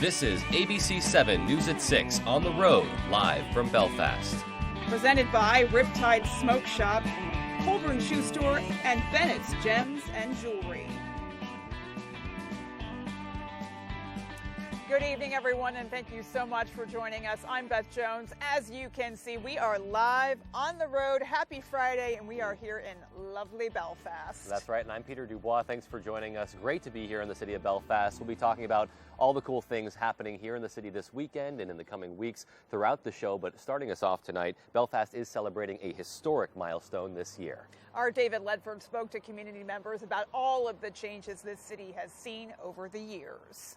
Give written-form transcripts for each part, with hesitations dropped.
This is ABC 7 News at 6 on the road, live from Belfast. Presented by Riptide Smoke Shop, Holborn Shoe Store, and Bennett's Gems and Jewelry. Good evening, everyone, and thank you so much for joining us. I'm Beth Jones. As you can see, we are live on the road. Happy Friday, and we are here in lovely Belfast. That's right, and I'm Peter Dubois. Thanks for joining us. Great to be here in the city of Belfast. We'll be talking about all the cool things happening here in the city this weekend and in the coming weeks throughout the show. But starting us off tonight, Belfast is celebrating a historic milestone this year. Our David Ledford spoke to community members about all of the changes this city has seen over the years.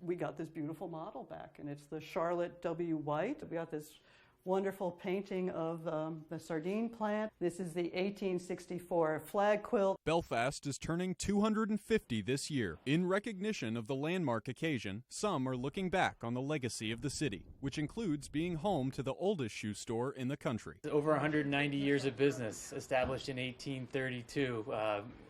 We got this beautiful model back, and it's the Charlotte WVII. We got this wonderful painting of the sardine plant. This is the 1864 flag quilt. Belfast is turning 250 this year. In recognition of the landmark occasion, some are looking back on the legacy of the city, which includes being home to the oldest shoe store in the country. Over 190 years of business, established in 1832.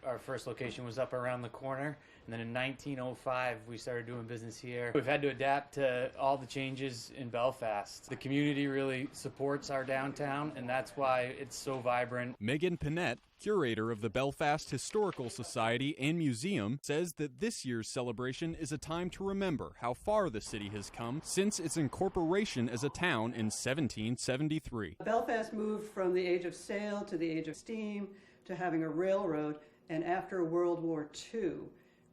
Our first location was up around the corner. And then in 1905, we started doing business here. We've had to adapt to all the changes in Belfast. The community really supports our downtown, and that's why it's so vibrant. Megan Panette, curator of the Belfast Historical Society and Museum, says that this year's celebration is a time to remember how far the city has come since its incorporation as a town in 1773. Belfast moved from the age of sail to the age of steam to having a railroad, and after World War II,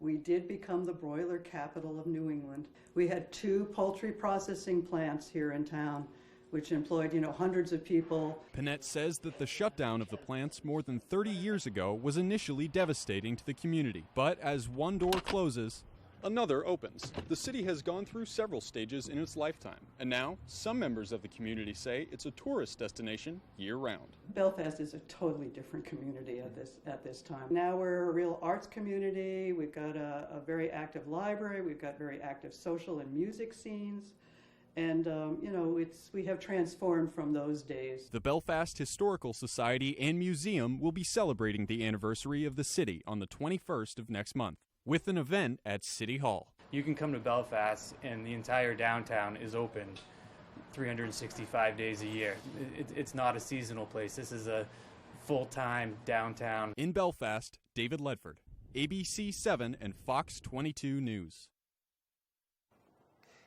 we did become the broiler capital of New England. We had 2 poultry processing plants here in town, which employed, hundreds of people. Panette says that the shutdown of the plants more than 30 years ago was initially devastating to the community. But as one door closes, another opens. The city has gone through several stages in its lifetime, and now some members of the community say it's a tourist destination year-round. Belfast is a totally different community at this time. Now we're a real arts community. We've got a very active library. We've got very active social and music scenes. And, we have transformed from those days. The Belfast Historical Society and Museum will be celebrating the anniversary of the city on the 21st of next month, with an event at City Hall. You can come to Belfast, and the entire downtown is open 365 days a year. It's not a seasonal place. This is a full-time downtown. In Belfast, David Ledford, ABC 7 and Fox 22 News.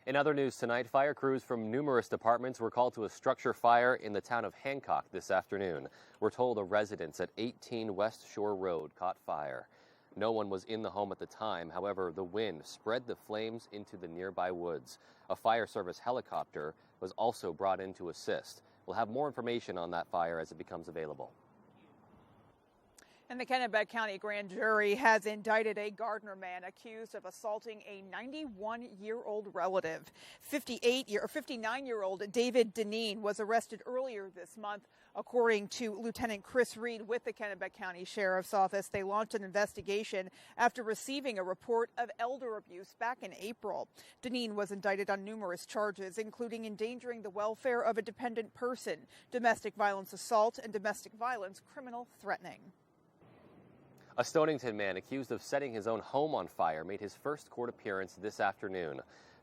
In other news tonight, fire crews from numerous departments were called to a structure fire in the town of Hancock this afternoon. We're told a residence at 18 West Shore Road caught fire. No one was in the home at the time. However, the wind spread the flames into the nearby woods. A fire service helicopter was also brought in to assist. We'll have more information on that fire as it becomes available. And the Kennebec County Grand Jury has indicted a Gardner man accused of assaulting a 91-year-old relative. 59-year-old David Deneen was arrested earlier this month. According to Lieutenant Chris Reed with the Kennebec County Sheriff's Office, they launched an investigation after receiving a report of elder abuse back in April. Deneen was indicted on numerous charges, including endangering the welfare of a dependent person, domestic violence assault, and domestic violence criminal threatening. A Stonington man accused of setting his own home on fire made his first court appearance this afternoon.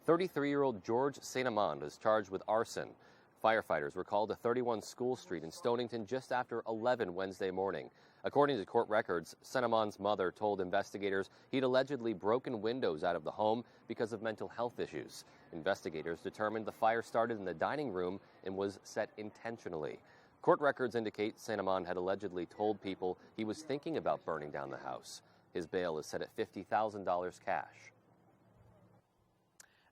33-year-old George St. Amand is charged with arson. Firefighters were called to 31 School Street in Stonington just after 11 Wednesday morning. According to court records, St. Amand's mother told investigators he'd allegedly broken windows out of the home because of mental health issues. Investigators determined the fire started in the dining room and was set intentionally. Court records indicate St. Amand had allegedly told people he was thinking about burning down the house. His bail is set at $50,000 cash.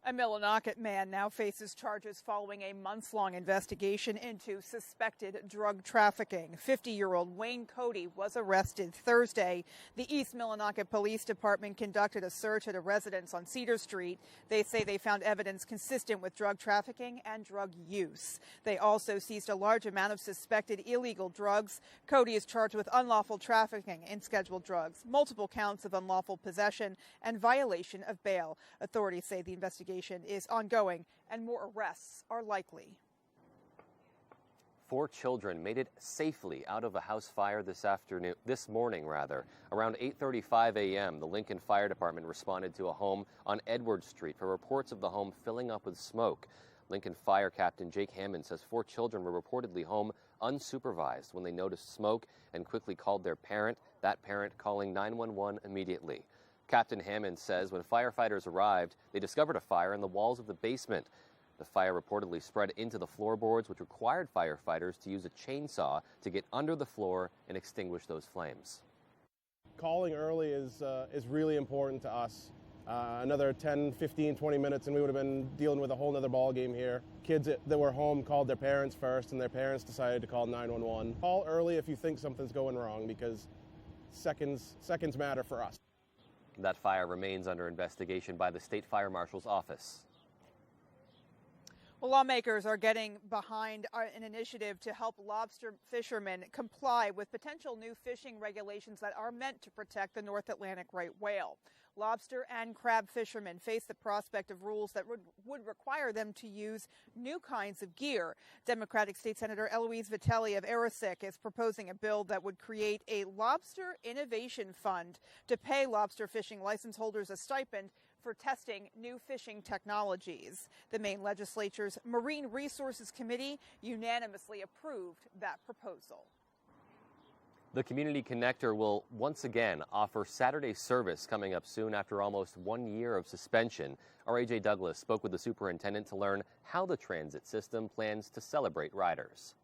A Millinocket man now faces charges following a months-long investigation into suspected drug trafficking. 50-year-old Wayne Cody was arrested Thursday. The East Millinocket Police Department conducted a search at a residence on Cedar Street. They say they found evidence consistent with drug trafficking and drug use. They also seized a large amount of suspected illegal drugs. Cody is charged with unlawful trafficking in scheduled drugs, multiple counts of unlawful possession, and violation of bail. Authorities say the investigation is ongoing and more arrests are likely. 4 children made it safely out of a house fire this morning. Around 8:35 a.m., the Lincoln Fire Department responded to a home on Edward Street for reports of the home filling up with smoke. Lincoln Fire Captain Jake Hammond says 4 children were reportedly home unsupervised when they noticed smoke and quickly called their parent, that parent calling 911 immediately. Captain Hammond says when firefighters arrived, they discovered a fire in the walls of the basement. The fire reportedly spread into the floorboards, which required firefighters to use a chainsaw to get under the floor and extinguish those flames. Calling early is really important to us. Another 10, 15, 20 minutes and we would have been dealing with a whole nother ball game here. Kids that were home called their parents first and their parents decided to call 911. Call early if you think something's going wrong because seconds matter for us. That fire remains under investigation by the State Fire Marshal's office. Well, lawmakers are getting behind an initiative to help lobster fishermen comply with potential new fishing regulations that are meant to protect the North Atlantic right whale. Lobster and crab fishermen face the prospect of rules that would require them to use new kinds of gear. Democratic State Senator Eloise Vitelli of Aroostook is proposing a bill that would create a lobster innovation fund to pay lobster fishing license holders a stipend for testing new fishing technologies. The Maine legislature's Marine Resources Committee unanimously approved that proposal. The Community Connector will once again offer Saturday service coming up soon after almost 1 year of suspension. Our AJ Douglas spoke with the superintendent to learn how the transit system plans to celebrate riders.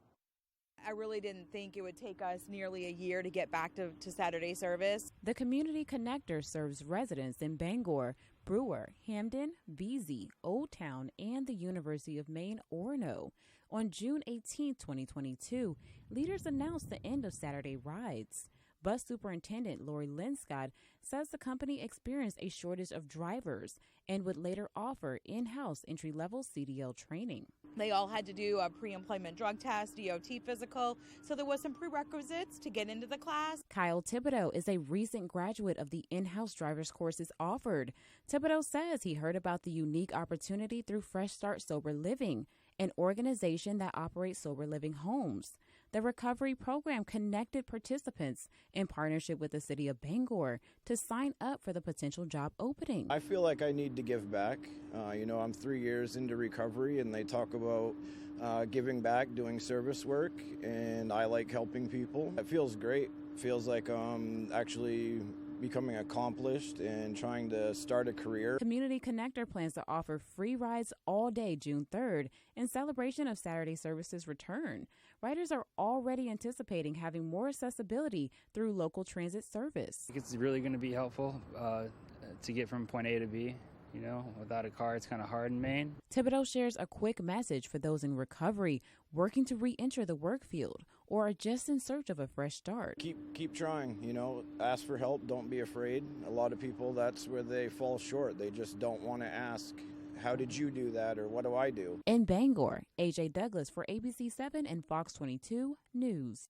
I really didn't think it would take us nearly a year to get back to Saturday service. The Community Connector serves residents in Bangor, Brewer, Hamden, Veazey, Old Town, and the University of Maine, Orono. On June 18, 2022, leaders announced the end of Saturday rides. Bus Superintendent Lori Linscott says the company experienced a shortage of drivers and would later offer in-house entry-level CDL training. They all had to do a pre-employment drug test, DOT physical, so there was some prerequisites to get into the class. Kyle Thibodeau is a recent graduate of the in-house driver's courses offered. Thibodeau says he heard about the unique opportunity through Fresh Start Sober Living, an organization that operates sober living homes. The recovery program connected participants in partnership with the city of Bangor to sign up for the potential job opening. I feel like I need to give back. I'm 3 years into recovery and they talk about giving back, doing service work, and I like helping people. It feels great. It feels like I'm actually becoming accomplished and trying to start a career. Community Connector plans to offer free rides all day June 3rd in celebration of Saturday services return. Riders are already anticipating having more accessibility through local transit service. It's really going to be helpful to get from point A to B. Without a car, it's kind of hard in Maine. Thibodeau shares a quick message for those in recovery working to re-enter the work field or are just in search of a fresh start. Keep trying, ask for help, don't be afraid. A lot of people, that's where they fall short. They just don't want to ask, how did you do that, or what do I do? In Bangor, AJ Douglas for ABC 7 and Fox 22 News.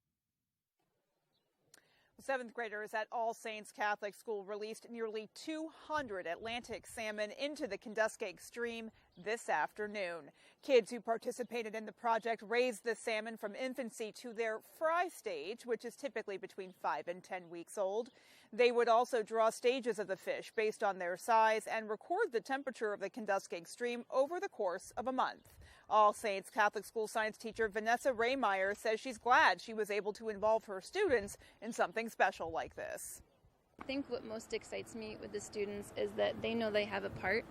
Seventh graders at All Saints Catholic School released nearly 200 Atlantic salmon into the Kenduskeag stream this afternoon. Kids who participated in the project raised the salmon from infancy to their fry stage, which is typically between 5 and 10 weeks old. They would also draw stages of the fish based on their size and record the temperature of the Kenduskeag stream over the course of a month. All Saints Catholic School science teacher Vanessa Raymeyer says she's glad she was able to involve her students in something special like this. I think what most excites me with the students is that they know they have a part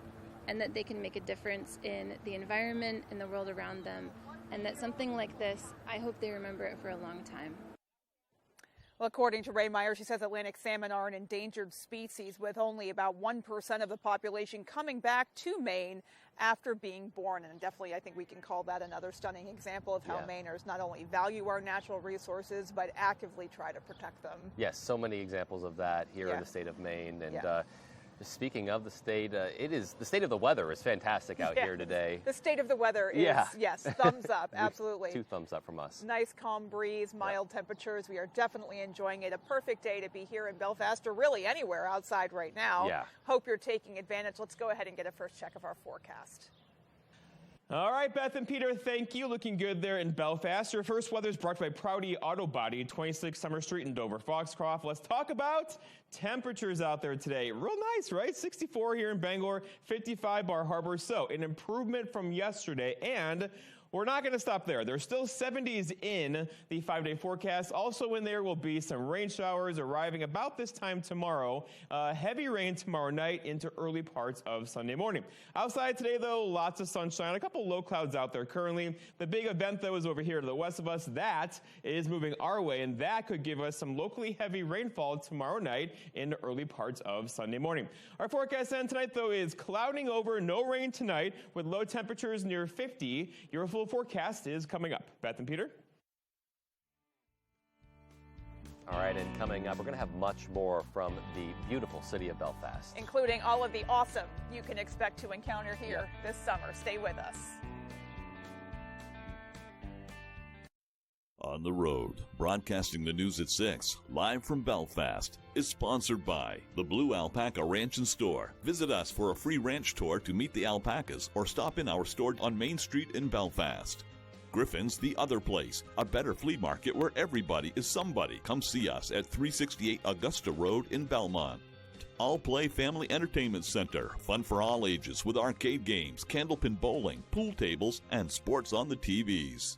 and that they can make a difference in the environment, in the world around them, and that something like this, I hope they remember it for a long time. Well, according to Raymeyer, she says Atlantic salmon are an endangered species with only about 1% of the population coming back to Maine after being born. And definitely, I think we can call that another stunning example of how Mainers not only value our natural resources, but actively try to protect them. Yes, so many examples of that here in the state of Maine. And speaking of the state, the state of the weather is fantastic out here today. The state of the weather is, yes, thumbs up, absolutely. 2 thumbs up from us. Nice calm breeze, mild temperatures. We are definitely enjoying it. A perfect day to be here in Belfast, or really anywhere outside right now. Yeah. Hope you're taking advantage. Let's go ahead and get a first check of our forecast. All right, Beth and Peter, thank you. Looking good there in Belfast. Your first weather is brought to you by Proudy Auto Body, 26 Summer Street in Dover. Foxcroft, let's talk about temperatures out there today. Real nice, right? 64 here in Bangor, 55 Bar Harbor. So an improvement from yesterday, and we're not going to stop there. There's still 70s in the 5-day forecast. Also in there will be some rain showers arriving about this time tomorrow. Heavy rain tomorrow night into early parts of Sunday morning. Outside today, though, lots of sunshine. A couple low clouds out there currently. The big event, though, is over here to the west of us. That is moving our way, and that could give us some locally heavy rainfall tomorrow night into early parts of Sunday morning. Our forecast then tonight, though, is clouding over. No rain tonight with low temperatures near 50. Your full forecast is coming up. Beth and Peter? All right, and coming up, we're going to have much more from the beautiful city of Belfast, including all of the awesome you can expect to encounter here this summer. Stay with us. On the Road, broadcasting the news at 6, live from Belfast, is sponsored by the Blue Alpaca Ranch and Store. Visit us for a free ranch tour to meet the alpacas or stop in our store on Main Street in Belfast. Griffin's The Other Place, a better flea market where everybody is somebody. Come see us at 368 Augusta Road in Belmont. All Play Family Entertainment Center, fun for all ages with arcade games, candlepin bowling, pool tables, and sports on the TVs.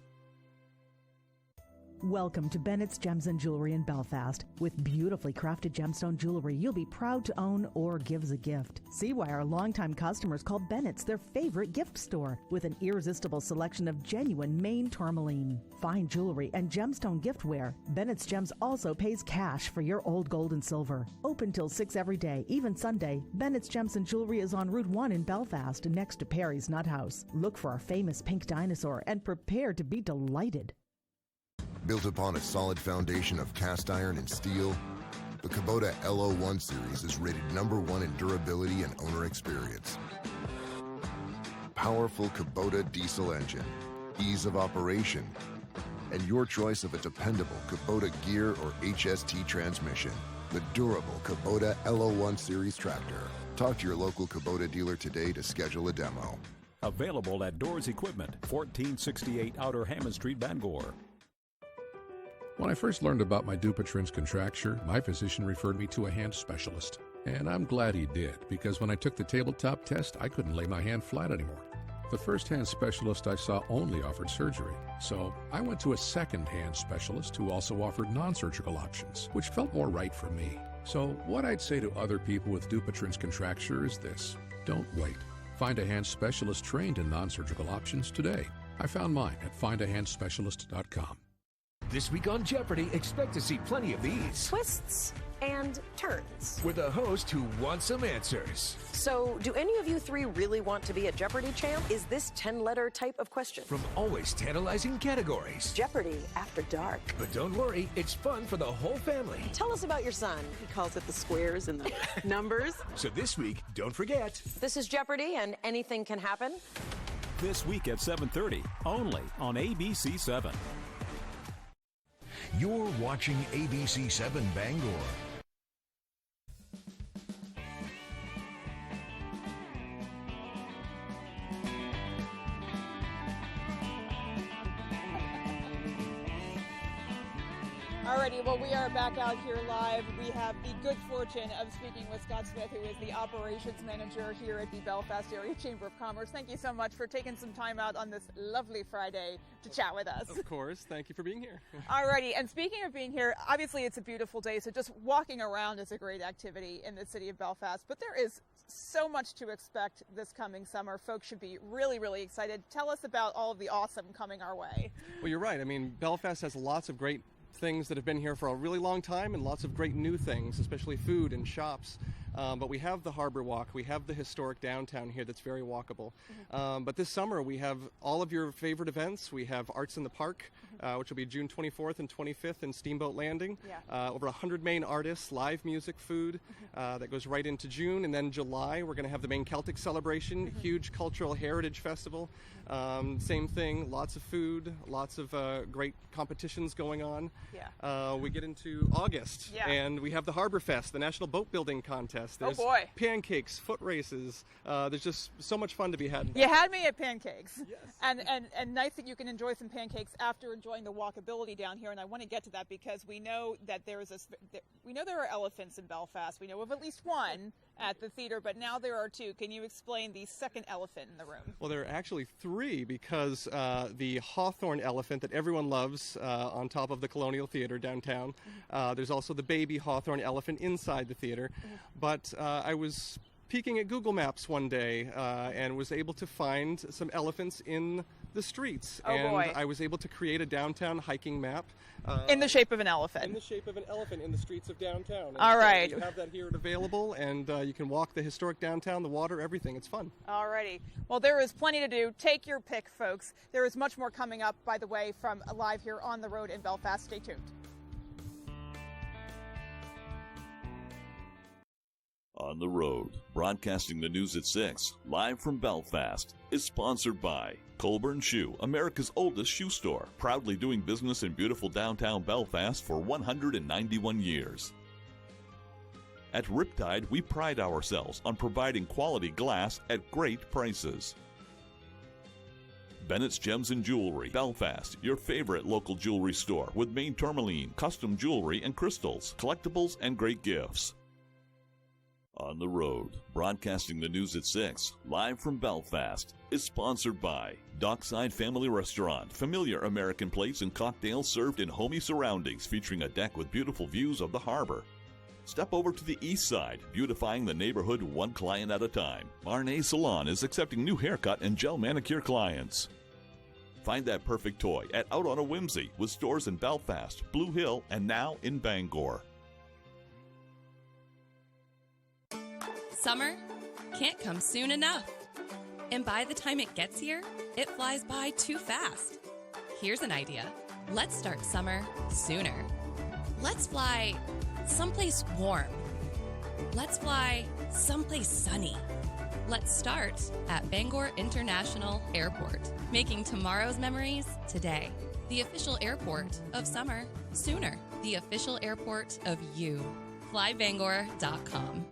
Welcome to Bennett's Gems and Jewelry in Belfast. With beautifully crafted gemstone jewelry you'll be proud to own or give as a gift. See why our longtime customers call Bennett's their favorite gift store, with an irresistible selection of genuine Maine tourmaline, fine jewelry, and gemstone giftware. Bennett's Gems also pays cash for your old gold and silver. Open till 6 every day, even Sunday. Bennett's Gems and Jewelry is on Route 1 in Belfast, next to Perry's Nut House. Look for our famous pink dinosaur and prepare to be delighted. Built upon a solid foundation of cast iron and steel, the Kubota LO1 series is rated #1 in durability and owner experience. Powerful Kubota diesel engine, ease of operation, and your choice of a dependable Kubota gear or HST transmission. The durable Kubota LO1 series tractor. Talk to your local Kubota dealer today to schedule a demo. Available at Doors Equipment, 1468 Outer Hammond Street, Bangor. When I first learned about my Dupuytren's contracture, my physician referred me to a hand specialist. And I'm glad he did, because when I took the tabletop test, I couldn't lay my hand flat anymore. The first hand specialist I saw only offered surgery, so I went to a second hand specialist who also offered non-surgical options, which felt more right for me. So what I'd say to other people with Dupuytren's contracture is this: don't wait. Find a hand specialist trained in non-surgical options today. I found mine at findahandspecialist.com. This week on Jeopardy, expect to see plenty of these twists and turns with a host who wants some answers. So, do any of you three really want to be a Jeopardy champ? Is this 10-letter type of question? From always tantalizing categories. Jeopardy After Dark. But don't worry, it's fun for the whole family. Tell us about your son. He calls it the squares and the numbers. So this week, don't forget. This is Jeopardy, and anything can happen. This week at 7:30, only on ABC7. You're watching ABC7 Bangor. Alrighty, well, we are back out here live. We have the good fortune of speaking with Scott Smith, who is the operations manager here at the Belfast Area Chamber of Commerce. Thank you so much for taking some time out on this lovely Friday to chat with us. Of course. Thank you for being here. Alrighty, and speaking of being here, obviously it's a beautiful day, so just walking around is a great activity in the city of Belfast, but there is so much to expect this coming summer. Folks should be really, really excited. Tell us about all of the awesome coming our way. Well, you're right. I mean, Belfast has lots of great things that have been here for a really long time, and lots of great new things, especially food and shops. But we have the Harbor Walk, we have the historic downtown here that's very walkable. But this summer we have all of your favorite events. We have Arts in the Park, which will be June 24th and 25th in Steamboat Landing. Over 100 Maine artists, live music, food, that goes right into June. And then July we're going to have the Maine Celtic Celebration, huge cultural heritage festival. Same thing, lots of food, lots of great competitions going on. We get into August, and we have the Harbor Fest, the National Boat Building Contest. contest. There's Oh boy. pancakes, foot races. There's just so much fun to be had. You had me at pancakes. Yes. And nice that you can enjoy some pancakes after enjoying the walkability down here. And I want to get to that because we know that there are elephants in Belfast. We know of at least one at the theater, but now there are two. Can you explain the second elephant in the room? Well, there are actually three because the Hawthorne elephant that everyone loves on top of the Colonial Theater downtown. There's also the baby Hawthorne elephant inside the theater. But I was peeking at Google Maps one day and was able to find some elephants in the streets. Oh, and boy. I was able to create a downtown hiking map. In the shape of an elephant. In the shape of an elephant in the streets of downtown. And All right. So we have that here available, and you can walk the historic downtown, the water, everything. It's fun. All righty. Well, there is plenty to do. Take your pick, folks. There is much more coming up, by the way, from live here on the road in Belfast. Stay tuned. On the Road, broadcasting the news at 6, live from Belfast, is sponsored by Colburn Shoe, America's oldest shoe store, proudly doing business in beautiful downtown Belfast for 191 years. At Riptide, we pride ourselves on providing quality glass at great prices. Bennett's Gems and Jewelry, Belfast, your favorite local jewelry store with main tourmaline, custom jewelry and crystals, collectibles, and great gifts. On the Road, broadcasting the news at 6, live from Belfast, is sponsored by Dockside Family Restaurant, familiar American plates and cocktails served in homey surroundings featuring a deck with beautiful views of the harbor. Step over to the east side, beautifying the neighborhood one client at a time. Marnay Salon is accepting new haircut and gel manicure clients. Find that perfect toy at Out on a Whimsy with stores in Belfast, Blue Hill, and now in Bangor. Summer can't come soon enough. And by the time it gets here, it flies by too fast. Here's an idea. Let's start summer sooner. Let's fly someplace warm. Let's fly someplace sunny. Let's start at Bangor International Airport, making tomorrow's memories today. The official airport of summer sooner. The official airport of you. FlyBangor.com.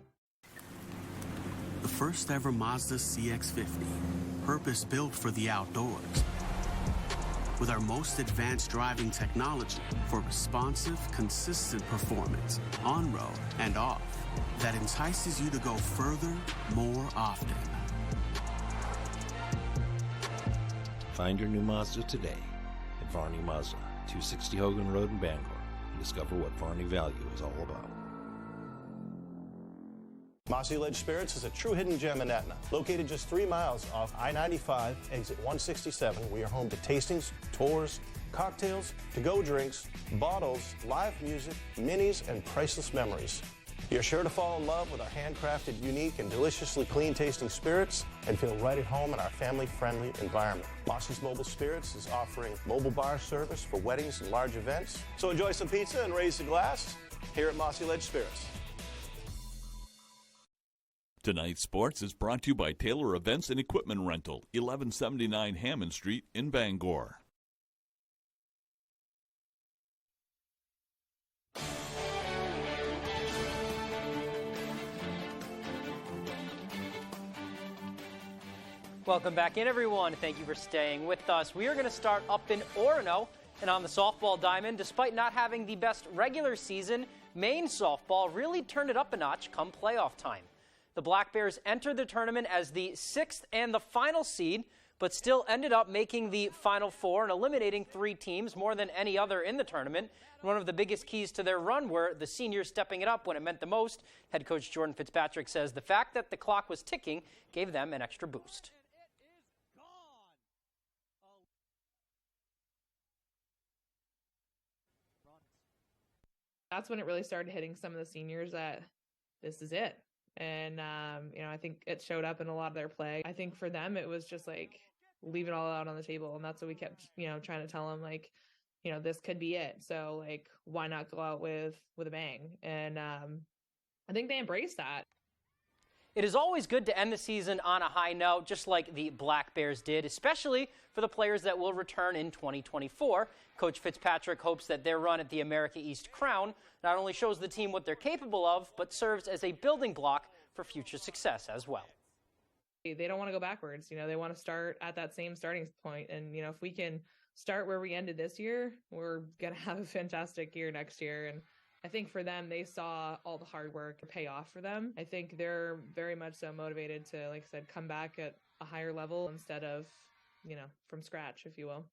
The first ever Mazda CX-50, purpose-built for the outdoors. With our most advanced driving technology for responsive, consistent performance, on-road and off, that entices you to go further, more often. Find your new Mazda today at Varney Mazda, 260 Hogan Road in Bangor, and discover what Varney value is all about. Mossy Ledge Spirits is a true hidden gem in Etna. Located just 3 miles off I-95, exit 167, we are home to tastings, tours, cocktails, to-go drinks, bottles, live music, minis, and priceless memories. You're sure to fall in love with our handcrafted, unique, and deliciously clean-tasting spirits and feel right at home in our family-friendly environment. Mossy's Mobile Spirits is offering mobile bar service for weddings and large events. So enjoy some pizza and raise a glass here at Mossy Ledge Spirits. Tonight's sports is brought to you by Taylor Events and Equipment Rental, 1179 Hammond Street in Bangor. Welcome back in, everyone. Thank you for staying with us. We are going to start up in Orono and on the softball diamond. Despite not having the best regular season, Maine softball really turned it up a notch come playoff time. The Black Bears entered the tournament as the 6th and the final seed, but still ended up making the Final Four and eliminating 3 teams, more than any other in the tournament. One of the biggest keys to their run were the seniors stepping it up when it meant the most. Head coach Jordan Fitzpatrick says the fact that the clock was ticking gave them an extra boost. That's when it really started hitting some of the seniors that this is it. And, I think it showed up in a lot of their play. I think for them, it was just like, leave it all out on the table. And that's what we kept, trying to tell them, like, this could be it. So, like, why not go out with a bang? And I think they embraced that. It is always good to end the season on a high note, just like the Black Bears did, especially for the players that will return in 2024. Coach Fitzpatrick hopes that their run at the America East Crown not only shows the team what they're capable of, but serves as a building block for future success as well. They don't want to go backwards. They want to start at that same starting point. And, if we can start where we ended this year, we're going to have a fantastic year next year. And I think for them, they saw all the hard work pay off for them. I think they're very much so motivated to, like I said, come back at a higher level instead of, from scratch, if you will.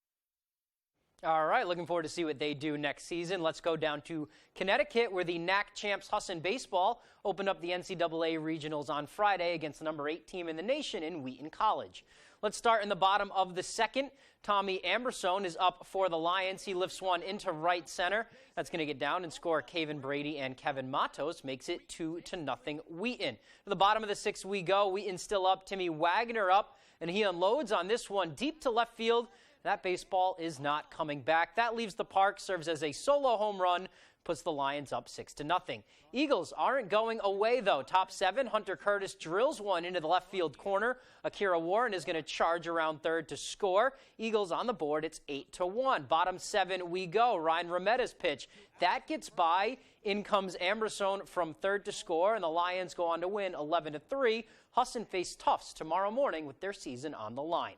All right, looking forward to see what they do next season. Let's go down to Connecticut, where the NAC champs Husson Baseball opened up the NCAA regionals on Friday against the number 8 team in the nation in Wheaton College. Let's start in the bottom of the second. Tommy Ambersone is up for the Lions. He lifts one into right center. That's going to get down and score. Caven Brady and Kevin Matos makes it 2-0 Wheaton. To the bottom of the sixth we go. Wheaton still up. Timmy Wagner up, and he unloads on this one deep to left field. That baseball is not coming back. That leaves the park, serves as a solo home run, puts the Lions up 6-0. Eagles aren't going away, though. Top 7, Hunter Curtis drills one into the left field corner. Akira Warren is going to charge around third to score. Eagles on the board. It's 8-1. Bottom 7 we go. Ryan Remetta's pitch. That gets by. In comes Ambersone from third to score, and the Lions go on to win 11-3. Husson face Tufts tomorrow morning with their season on the line.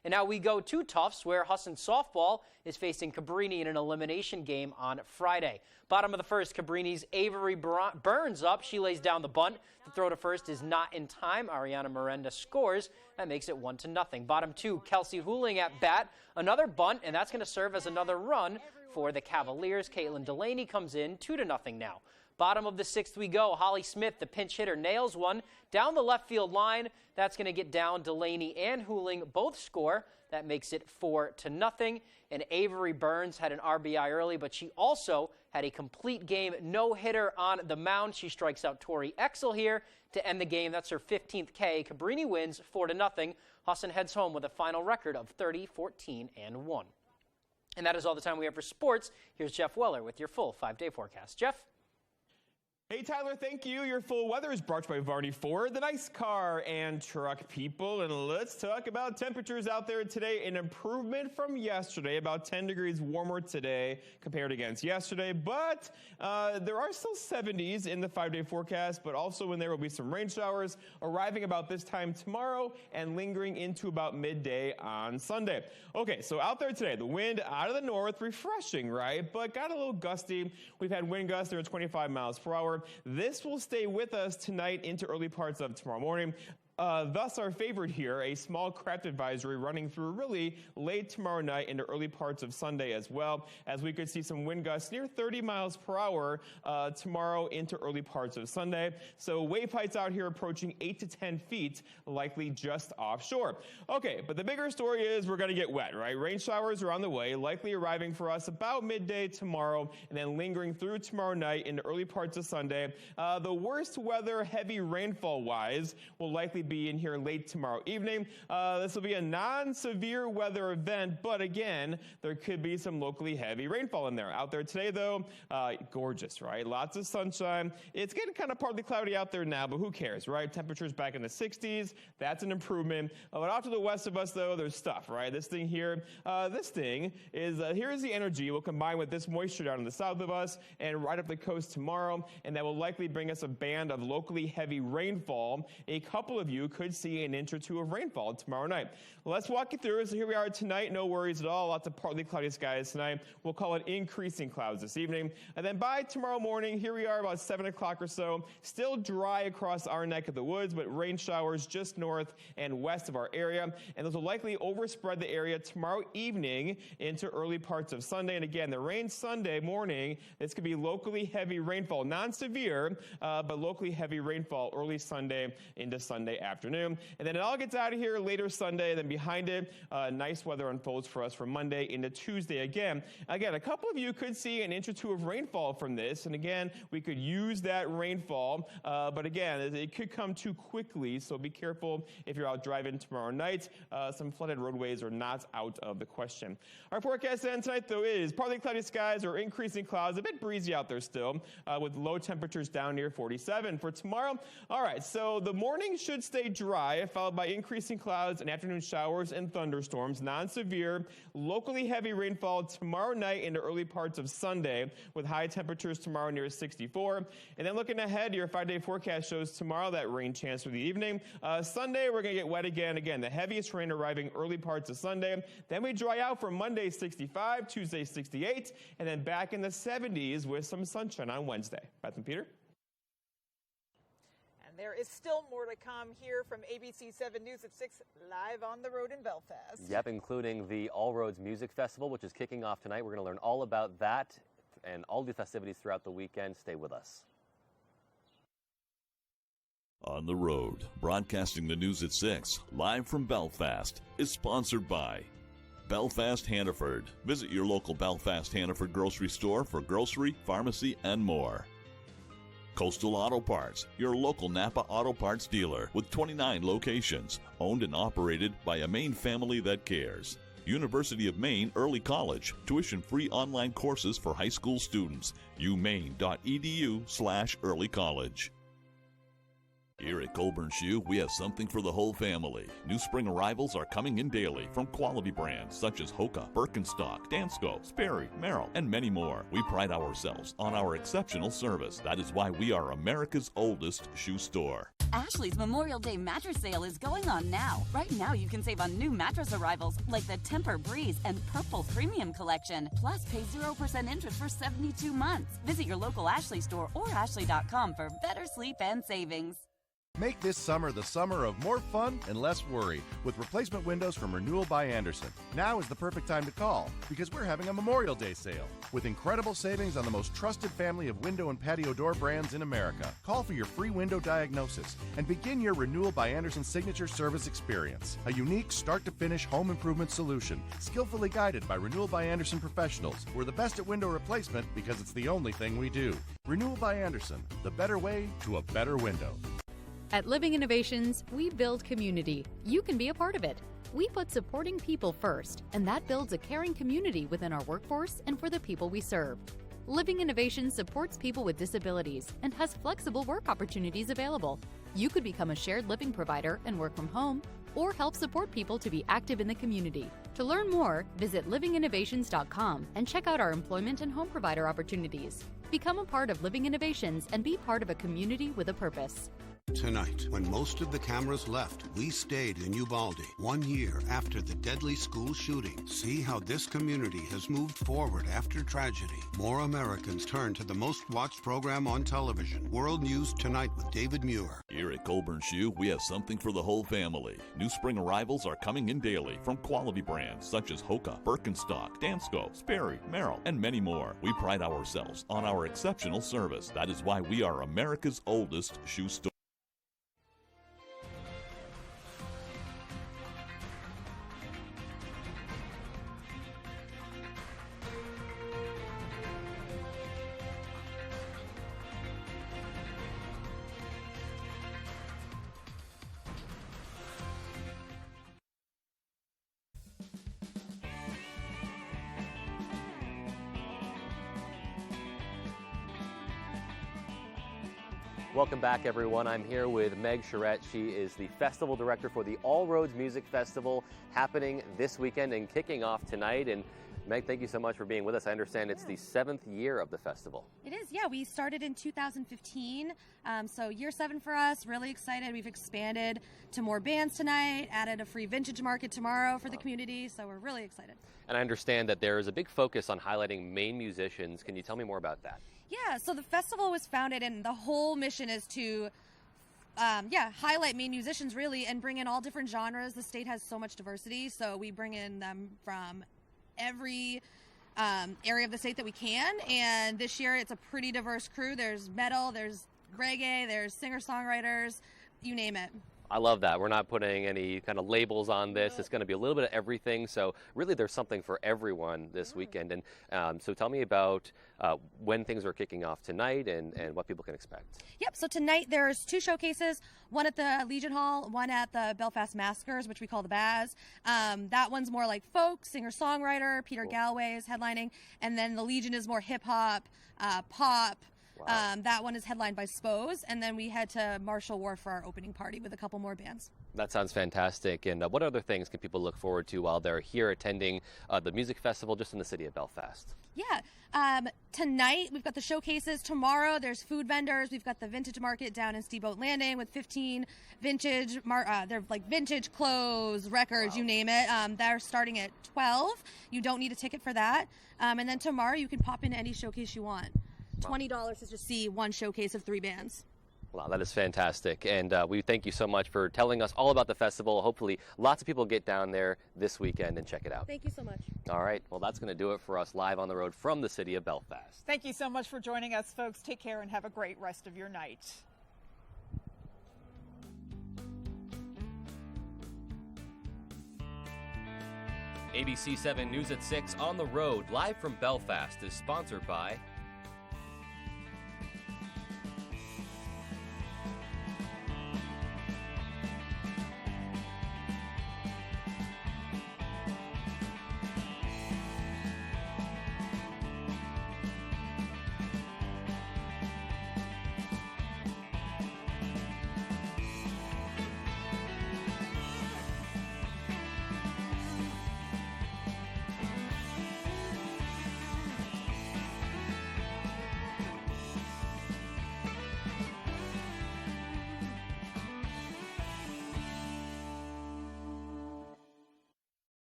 And now we go to Tufts, where Husson softball is facing Cabrini in an elimination game on Friday. Bottom of the first, Cabrini's Avery Burns up. She lays down the bunt. The throw to first is not in time. Ariana Miranda scores. That makes it 1-0. Bottom 2, Kelsey Hooling at bat. Another bunt, and that's going to serve as another run for the Cavaliers. Caitlin Delaney comes in 2-0 now. Bottom of the sixth we go. Holly Smith, the pinch hitter, nails one down the left field line. That's going to get down. Delaney and Hooling both score. That makes it 4-0. And Avery Burns had an RBI early, but she also had a complete game no-hitter on the mound. She strikes out Tori Exel here to end the game. That's her 15th K. Cabrini wins 4-0. Husson heads home with a final record of 30-14-1. And that is all the time we have for sports. Here's Jeff Weller with your full 5-day forecast. Jeff? Hey, Tyler, thank you. Your full weather is brought to you by Varney Ford, the nice car and truck people. And let's talk about temperatures out there today. An improvement from yesterday, about 10 degrees warmer today compared against yesterday. But there are still 70s in the 5-day forecast, but also in there will be some rain showers arriving about this time tomorrow and lingering into about midday on Sunday. Okay, so out there today, the wind out of the north, refreshing, right? But got a little gusty. We've had wind gusts that are 25 miles per hour. This will stay with us tonight into early parts of tomorrow morning. Thus our favorite here, a small craft advisory running through really late tomorrow night into early parts of Sunday as well, as we could see some wind gusts near 30 miles per hour tomorrow into early parts of Sunday. So wave heights out here approaching 8 to 10 feet, likely just offshore. Okay, but the bigger story is we're going to get wet, right? Rain showers are on the way, likely arriving for us about midday tomorrow and then lingering through tomorrow night into early parts of Sunday. The worst weather, heavy rainfall-wise, will likely be in here late tomorrow evening. This will be a non-severe weather event, but again, there could be some locally heavy rainfall in there. Out there today, though, gorgeous, right? Lots of sunshine. It's getting kind of partly cloudy out there now, but who cares, right? Temperatures back in the 60s. That's an improvement. But off to the west of us, though, there's stuff, right? This thing here, here's the energy. We'll combine with this moisture down in the south of us and right up the coast tomorrow, and that will likely bring us a band of locally heavy rainfall. A couple of you could see an inch or two of rainfall tomorrow night. Let's walk you through. So here we are tonight. No worries at all. Lots of partly cloudy skies tonight. We'll call it increasing clouds this evening. And then by tomorrow morning, here we are about 7 o'clock or so. Still dry across our neck of the woods, but rain showers just north and west of our area. And those will likely overspread the area tomorrow evening into early parts of Sunday. And again, the rain Sunday morning, this could be locally heavy rainfall. Non-severe, but locally heavy rainfall early Sunday into Sunday afternoon. And then it all gets out of here later Sunday. Then behind it, nice weather unfolds for us from Monday into Tuesday again. Again, a couple of you could see an inch or two of rainfall from this. And again, we could use that rainfall. But again, it could come too quickly. So be careful if you're out driving tomorrow night. Some flooded roadways are not out of the question. Our forecast then tonight, though, is partly cloudy skies or increasing clouds. A bit breezy out there still, with low temperatures down near 47. For tomorrow, all right, so the morning should stay dry, followed by increasing clouds and afternoon showers and thunderstorms. Non-severe, locally heavy rainfall tomorrow night into early parts of Sunday, with high temperatures tomorrow near 64. And then looking ahead, your 5-day forecast shows tomorrow that rain chance for the evening. Sunday, we're going to get wet again. Again, the heaviest rain arriving early parts of Sunday. Then we dry out for Monday, 65, Tuesday, 68, and then back in the 70s with some sunshine on Wednesday. Beth and Peter? And there is still more to come here from ABC 7 News at 6, live on the road in Belfast. Yep, including the All Roads Music Festival, which is kicking off tonight. We're going to learn all about that and all the festivities throughout the weekend. Stay with us. On the Road, broadcasting the news at 6, live from Belfast, is sponsored by Belfast Hannaford. Visit your local Belfast Hannaford grocery store for grocery, pharmacy, and more. Coastal Auto Parts, your local Napa Auto Parts dealer with 29 locations, owned and operated by a Maine family that cares. University of Maine Early College, tuition-free online courses for high school students. umaine.edu/early college. Here at Colburn Shoe, we have something for the whole family. New spring arrivals are coming in daily from quality brands such as Hoka, Birkenstock, Dansko, Sperry, Merrill, and many more. We pride ourselves on our exceptional service. That is why we are America's oldest shoe store. Ashley's Memorial Day mattress sale is going on now. Right now, you can save on new mattress arrivals like the Temper Breeze and Purple Premium Collection. Plus, pay 0% interest for 72 months. Visit your local Ashley store or ashley.com for better sleep and savings. Make this summer the summer of more fun and less worry with replacement windows from Renewal by Andersen. Now is the perfect time to call because we're having a Memorial Day sale with incredible savings on the most trusted family of window and patio door brands in America. Call for your free window diagnosis and begin your Renewal by Andersen signature service experience. A unique start-to-finish home improvement solution skillfully guided by Renewal by Andersen professionals. We're the best at window replacement because it's the only thing we do. Renewal by Andersen, the better way to a better window. At Living Innovations, we build community. You can be a part of it. We put supporting people first, and that builds a caring community within our workforce and for the people we serve. Living Innovations supports people with disabilities and has flexible work opportunities available. You could become a shared living provider and work from home, or help support people to be active in the community. To learn more, visit livinginnovations.com and check out our employment and home provider opportunities. Become a part of Living Innovations and be part of a community with a purpose. Tonight, when most of the cameras left, we stayed in Uvalde 1 year after the deadly school shooting. See how this community has moved forward after tragedy. More Americans turn to the most watched program on television, World News Tonight with David Muir. Here at Colburn Shoe, we have something for the whole family. New spring arrivals are coming in daily from quality brands such as Hoka, Birkenstock, Dansko, Sperry, Merrill, and many more. We pride ourselves on our exceptional service. That is why we are America's oldest shoe store. Welcome back, everyone. I'm here with Meg Charette. She is the festival director for the All Roads Music Festival happening this weekend and kicking off tonight. And Meg, thank you so much for being with us. I understand it's the 7th year of the festival. It is, yeah. We started in 2015, so year 7 for us. Really excited. We've expanded to more bands tonight, added a free vintage market tomorrow for the community, so we're really excited. And I understand that there is a big focus on highlighting Maine musicians. Can you tell me more about that? Yeah, so the festival was founded, and the whole mission is to highlight Maine musicians, really, and bring in all different genres. The state has so much diversity, so we bring in them from every area of the state that we can. And this year, it's a pretty diverse crew. There's metal, there's reggae, there's singer-songwriters, you name it. I love that. We're not putting any kind of labels on this. It's going to be a little bit of everything. So really there's something for everyone this weekend. And so tell me about when things are kicking off tonight and what people can expect. Yep, so tonight there's 2 showcases, one at the Legion Hall, one at the Belfast Maskers, which we call the Baz. That one's more like folk, singer-songwriter, Peter Galway is headlining, and then the Legion is more hip-hop, pop. Wow. That one is headlined by Spose, and then we head to Martial Wharf for our opening party with a couple more bands. That sounds fantastic. And what other things can people look forward to while they're here attending the music festival just in the city of Belfast? Yeah. Tonight we've got the showcases. Tomorrow there's food vendors. We've got the vintage market down in Steamboat Landing with 15 vintage, they're like vintage clothes, records, you name it. They're starting at 12. You don't need a ticket for that. And then tomorrow you can pop into any showcase you want. $20 to just see one showcase of 3 bands. Wow, that is fantastic. And we thank you so much for telling us all about the festival. Hopefully lots of people get down there this weekend and check it out. Thank you so much. All right. Well, that's going to do it for us live on the road from the city of Belfast. Thank you so much for joining us, folks. Take care and have a great rest of your night. ABC 7 News at 6 on the road live from Belfast is sponsored by